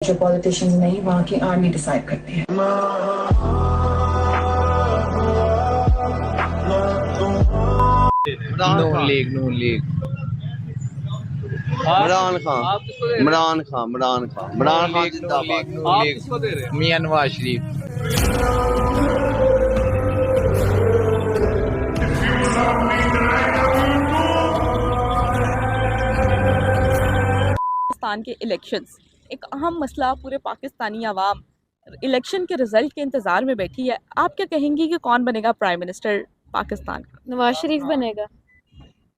जो पॉलिटिशियंस नहीं, वहाँ की आर्मी डिसाइड करती है। नून लीग इमरान खान इमरान खान इमरान खान इमरान खान जिंदाबाद। मियां नवाज शरीफ। पाकिस्तान के इलेक्शंस एक अहम मसला, पूरे पाकिस्तानी आवाम इलेक्शन के रिजल्ट के इंतज़ार में बैठी है। आप क्या कहेंगी कि कौन बनेगा प्राइम मिनिस्टर पाकिस्तान का? नवाज शरीफ बनेगा।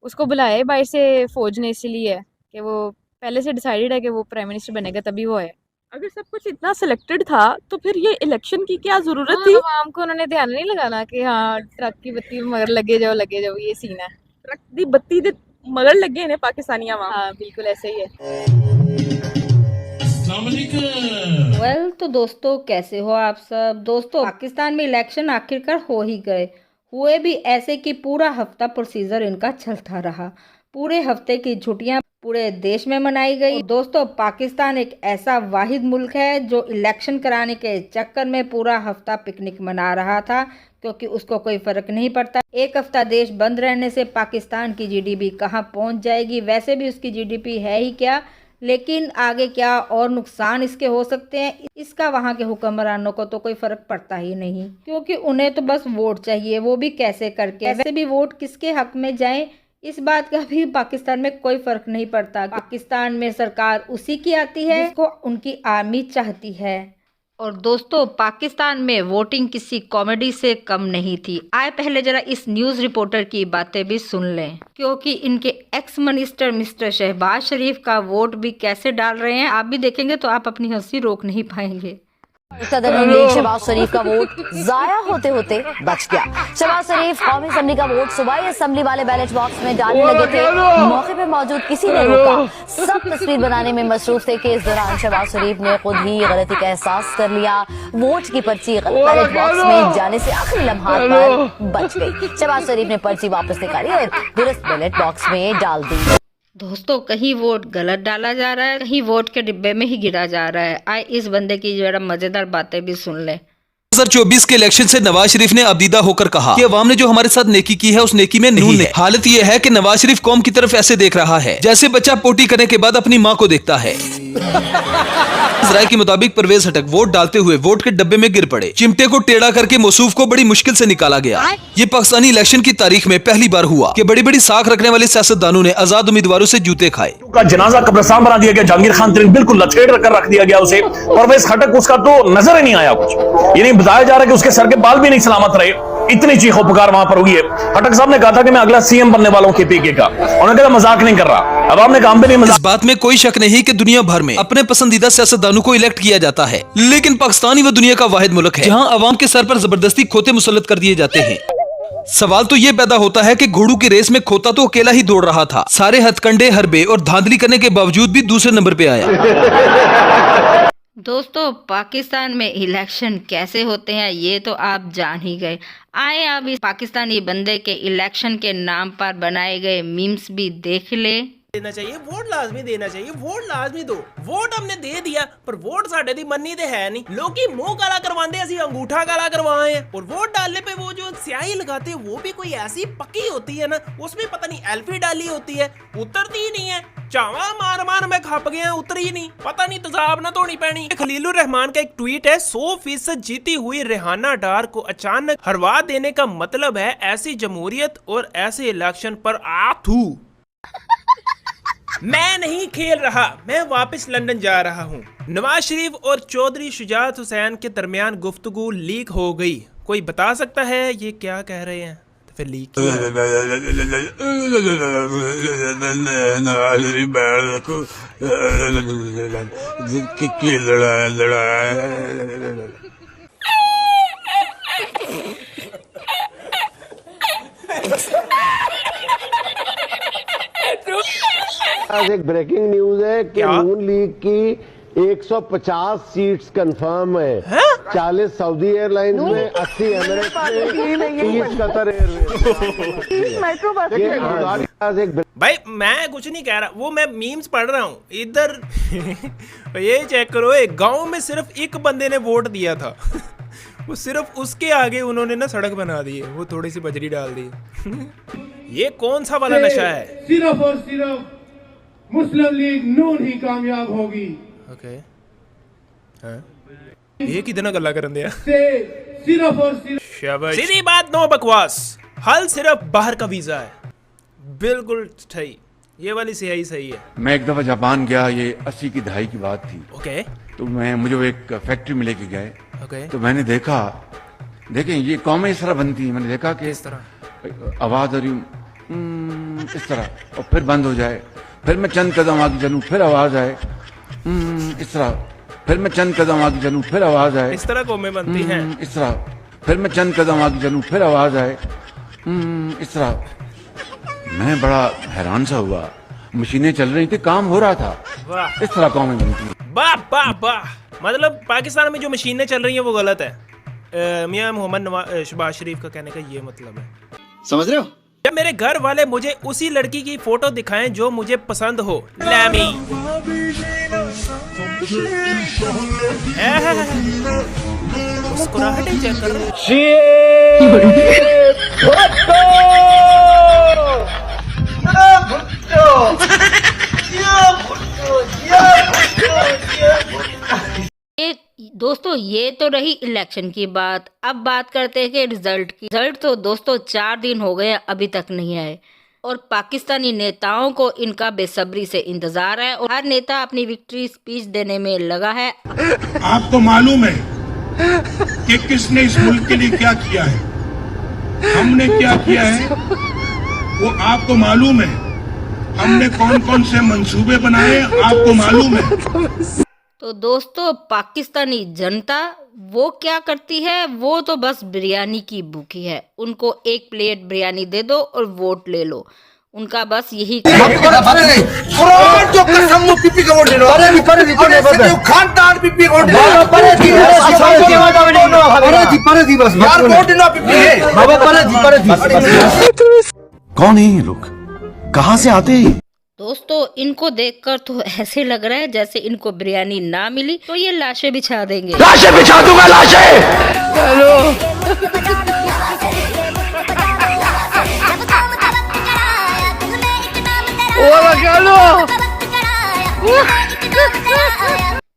उसको बुलाया है बाहर से फौज ने, इसीलिए कि वो पहले से डिसाइडेड है कि वो प्राइम मिनिस्टर बनेगा, तभी वो है। अगर सब कुछ इतना सिलेक्टेड था तो फिर ये इलेक्शन की क्या जरूरत थी? आवाम को उन्होंने ध्यान नहीं लगाना कि हाँ ट्रक की बत्ती में मगर लगे जाओ, ये सीन है। ट्रक दी बत्ती दे मगर लगे ने पाकिस्तानी आवाम। हाँ बिल्कुल ऐसे ही है। तो दोस्तों कैसे हो आप सब। दोस्तों पाकिस्तान में इलेक्शन आखिरकार हो ही गए। हुए भी ऐसे कि पूरा हफ्ता प्रोसीजर इनका चलता रहा। पूरे हफ्ते की छुट्टियां पूरे देश में मनाई गई। दोस्तों पाकिस्तान एक ऐसा वाहिद मुल्क है जो इलेक्शन कराने के चक्कर में पूरा हफ्ता पिकनिक मना रहा था, क्योंकि उसको कोई फर्क नहीं पड़ता। एक हफ्ता देश बंद रहने से पाकिस्तान की जीडीपी कहाँ पहुँच जाएगी। वैसे भी उसकी जीडीपी है ही क्या, लेकिन आगे क्या और नुकसान इसके हो सकते हैं, इसका वहाँ के हुक्मरानों को तो कोई फर्क पड़ता ही नहीं, क्योंकि उन्हें तो बस वोट चाहिए, वो भी कैसे करके। वैसे भी वोट किसके हक में जाए इस बात का भी पाकिस्तान में कोई फर्क नहीं पड़ता। पाकिस्तान में सरकार उसी की आती है जिसको उनकी आर्मी चाहती है। और दोस्तों पाकिस्तान में वोटिंग किसी कॉमेडी से कम नहीं थी। आए पहले जरा इस न्यूज़ रिपोर्टर की बातें भी सुन लें, क्योंकि इनके एक्स मिनिस्टर मिस्टर शहबाज शरीफ का वोट भी कैसे डाल रहे हैं आप भी देखेंगे तो आप अपनी हंसी रोक नहीं पाएंगे। सदर लीग शहबाज शरीफ का वोट जाया होते होते बच गया। शहबाज शरीफ कौमी असम्बली का वोट सुबह असम्बली वाले बैलेट बॉक्स में डालने लगे थे। मौके पे मौजूद किसी ने रोका। सब तस्वीर बनाने में मसरूफ थे कि इस दौरान शहबाज शरीफ ने खुद ही गलती का एहसास कर लिया। वोट की पर्ची बैलेट बॉक्स में जाने से आखिरी लम्हात पर बच गई। शहबाज शरीफ ने पर्ची वापस निकाली और दुरुस्त बैलेट बॉक्स में डाल दी। दोस्तों कहीं वोट गलत डाला जा रहा है, कहीं वोट के डिब्बे में ही गिरा जा रहा है। आए इस बंदे की जरा मजेदार बातें भी सुन लें। 2024 के इलेक्शन से नवाज शरीफ ने अबदीदा होकर कहा कि अवाम ने जो हमारे साथ नेकी की है उस नेकी में नहीं है। हालत ये है कि नवाज शरीफ कौम की तरफ ऐसे देख रहा है जैसे बच्चा पोटी करने के बाद अपनी माँ को देखता है। इस राय के मुताबिक परवेज हटक वोट डालते हुए वोट के डब्बे में गिर पड़े। चिमटे को टेढ़ा करके मौसूफ को बड़ी मुश्किल से निकाला गया। ये पाकिस्तानी इलेक्शन की तारीख में पहली बार हुआ कि बड़ी बड़ी साख रखने वाले सियासतदानों ने आजाद उम्मीदवारों से जूते खाए। का जनाजा कब्रिस्तान बना दिया गया। जहांगीर खान तरीन बिल्कुल लथेड़ कर रख दिया गया उसे। परवेज खटक उसका तो नजर ही नहीं आया कुछ। ये नहीं बताया जा रहा कि उसके सर के बाल भी नहीं सलामत रहे। इतनी चीखो पुकार वहां पर हुई है। खटक साहब ने कहा था कि मैं अगला सीएम बनने वाला हूं केपीके का। उन्होंने कहा मजाक नहीं कर रहा। अब आपने काम भी नहीं मजाक। इस बात में कोई शक नहीं कि दुनिया भर में अपने पसंदीदा सियासतदानों को इलेक्ट किया जाता है, लेकिन पाकिस्तान ही वो दुनिया का वाहिद मुल्क है जहां अवाम के सर पर जबरदस्ती खोते मुसल्लत कर दिए जाते हैं। सवाल तो ये पैदा होता है कि घोड़ों की रेस में खोता तो अकेला ही दौड़ रहा था। सारे हथकंडे हरबे और धांधली करने के बावजूद भी दूसरे नंबर पे आया। दोस्तों पाकिस्तान में इलेक्शन कैसे होते हैं ये तो आप जान ही गए। आए आप इस पाकिस्तानी बंदे के इलेक्शन के नाम पर बनाए गए मीम्स भी देख ले। देना चाहिए वोट, लाजमी देना चाहिए वोट, लाजमी दो वोट। हमने दे दिया पर वोट साढ़े दी मन्नी ते है नहीं। लोग ही मुंह काला करवाते, असि अंगूठा काला करवाए हैं। और वोट डालने पे वो जो स्याही लगाते हैं वो भी कोई ऐसी पक्की होती है ना, उसमें पता नहीं एल्फी डाली होती है, उतरती ही नहीं है। चावा मार मार मैं खप गया, उतरी ही नहीं। पता नहीं तेजाब ना धोनी पैनी। खलीलुर रहमान का एक ट्वीट है, 100% जीती हुई रेहाना डार को अचानक हरवा देने का मतलब है ऐसी जमहूरियत और ऐसे इलेक्शन पर आथू। मैं नहीं खेल रहा, मैं वापस लंदन जा रहा हूँ। नवाज शरीफ और चौधरी शुजात हुसैन के दरमियान गुफ्तगू लीक हो गई। कोई बता सकता है ये क्या कह रहे हैं? तो फिर लीक आज एक ब्रेकिंग न्यूज है कि नून लीग की 150 सीट्स कंफर्म है, 40 सऊदी एयरलाइंस में, 80 एमिरेट्स में, 30 कतर एयरवेज। भाई मैं कुछ नहीं कह रहा, वो मैं मीम्स पढ़ रहा हूँ इधर। ये चेक करो, एक गांव में सिर्फ एक बंदे ने वोट दिया था। वो सिर्फ उसके आगे उन्होंने ना सड़क बना दी है, वो थोड़ी सी बजरी डाल दी। ये कौन सा वाला नशा है? सिर्फ और सिर्फ मुस्लिम लीग नून ही कामयाब होगी। ओके ये कितना गल्ला करन दिया। सिर्फ और सिर्फ शाबाश। सीधी बात, नो बकवास। हल सिर्फ बाहर का वीजा है। बिल्कुल सही, ये वाली सही है। मैं एक दफा जापान गया, ये 80 की दहाई की बात थी। ओके। तो मुझे एक फैक्ट्री में लेके गए। ओके। तो मैंने देखा, देखें ये कौमें इस तरह बनती है। मैंने देखा कि इस तरह आवाज आ रही इस तरह, और फिर बंद हो जाए, फिर मैं चंद कदम आगे चलूं, फिर आवाज आए इस तरह, फिर मैं चंद कदम आगे चलूं, फिर आवाज आए इस तरह कौमें बनती हैं। इस तरह, फिर मैं चंद कदम आगे चलूं, फिर आवाज आए इस तरह। मैं बड़ा हैरान सा हुआ, मशीनें चल रही थी, काम हो रहा था। वाह। इस तरह कौमें बनती हैं। वाह वाह वाह। मतलब पाकिस्तान में जो मशीनें चल रही हैं वो गलत है। मियां मोहम्मद शहबाज शरीफ का कहने का ये मतलब है, समझ रहे हो? जब मेरे घर वाले मुझे उसी लड़की की फोटो दिखाएं जो मुझे पसंद हो, लैमी मुस्कुराहटें चेक कर। दोस्तों ये तो रही इलेक्शन की बात। अब बात करते हैं कि रिजल्ट की। रिजल्ट तो दोस्तों 4 दिन हो गए अभी तक नहीं आए, और पाकिस्तानी नेताओं को इनका बेसब्री से इंतजार है, और हर नेता अपनी विक्ट्री स्पीच देने में लगा है। आपको मालूम है कि किसने इस मुल्क के लिए क्या किया है, हमने क्या किया है, वो आपको मालूम है। हमने कौन कौन से मंसूबे बनाए आपको मालूम है। तो दोस्तों पाकिस्तानी जनता वो क्या करती है, वो तो बस बिरयानी की भूखी है। उनको एक प्लेट बिरयानी दे दो और वोट ले लो, उनका बस यही कौन है ये लोग, कहाँ से आते हैं? दोस्तों इनको देखकर तो ऐसे लग रहा है जैसे इनको बिरयानी ना मिली तो ये लाशें बिछा देंगे। लाशें बिछा दूंगा, लाशें।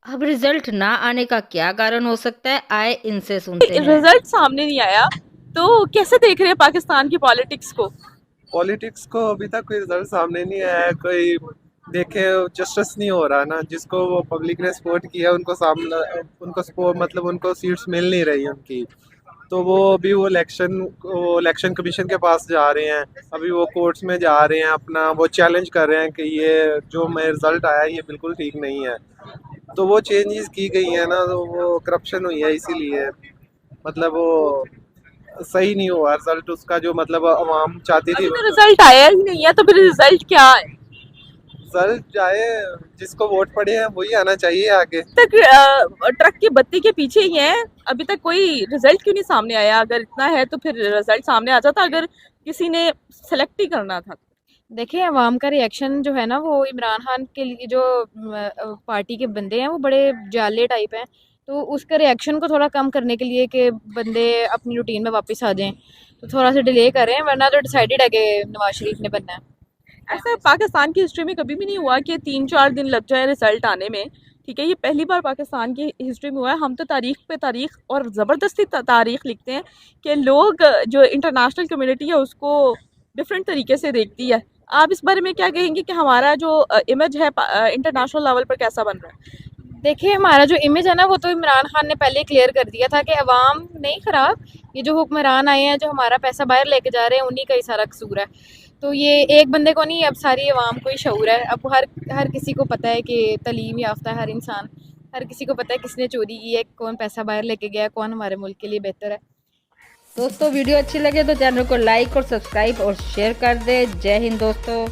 अब रिजल्ट ना आने का क्या कारण हो सकता है, आए इनसे सुनते हैं। रिजल्ट सामने नहीं आया तो कैसे देख रहे हैं पाकिस्तान की पॉलिटिक्स को? अभी तक कोई रिजल्ट सामने नहीं आया, कोई देखे जस्टिस नहीं हो रहा ना। जिसको वो पब्लिक ने सपोर्ट किया उनको उनको सीट्स मिल नहीं रही उनकी, तो वो अभी वो इलेक्शन कमीशन के पास जा रहे हैं, अभी वो कोर्ट्स में जा रहे हैं, अपना वो चैलेंज कर रहे हैं कि ये जो रिजल्ट आया ये बिल्कुल ठीक नहीं है। तो वो चेंजेस की गई है ना, तो वो करप्शन हुई है, इसीलिए मतलब वो सही नहीं हुआ रिजल्ट उसका, जो मतलब आवाम चाहती थी। तो रिजल्ट आया ही नहीं है, तो फिर रिजल्ट क्या है? रिजल्ट आए, जिसको वोट पड़े हैं वही आना चाहिए आगे। तक ट्रक की बत्ती के पीछे ही है, अभी तक कोई रिजल्ट क्यों नहीं सामने आया? अगर इतना है तो फिर रिजल्ट सामने आ जाता, अगर किसी ने सेलेक्ट ही करना था। देखिए अवाम का रिएक्शन जो है ना, वो इमरान खान के लिए जो पार्टी के बंदे हैं वो बड़े जाले टाइप हैं, तो उसका रिएक्शन को थोड़ा कम करने के लिए कि बंदे अपनी रूटीन में वापस आ जाएं, तो थोड़ा सा डिले कर रहे हैं, वरना तो डिसाइडेड है कि नवाज शरीफ ने बनना है। ऐसा पाकिस्तान की हिस्ट्री में कभी भी नहीं हुआ कि 3-4 दिन लग जाए रिजल्ट आने में, ठीक है? ये पहली बार पाकिस्तान की हिस्ट्री में हुआ है। हम तो तारीख पे तारीख और ज़बरदस्ती तारीख लिखते हैं कि लोग जो इंटरनेशनल कम्युनिटी है उसको डिफरेंट तरीके से देखती है। आप इस बारे में क्या कहेंगे कि हमारा जो इमेज है इंटरनेशनल लेवल पर कैसा बन रहा है? देखिए हमारा जो इमेज है ना, वो तो इमरान खान ने पहले क्लियर कर दिया था कि अवाम नहीं ख़राब, ये जो हुक्मरान आए हैं जो हमारा पैसा बाहर लेके जा रहे हैं उन्हीं का ही सारा कसूर है। तो ये एक बंदे को नहीं, अब सारी अवाम को ही शऊर है। अब हर किसी को पता है कि तालीम याफ्ता है हर इंसान, हर किसी को पता है किसने चोरी की है, कौन पैसा बाहर लेके गया, कौन हमारे मुल्क के लिए बेहतर है। दोस्तों वीडियो अच्छी लगे तो चैनल को लाइक और सब्सक्राइब और शेयर कर दे। जय हिंद दोस्तों।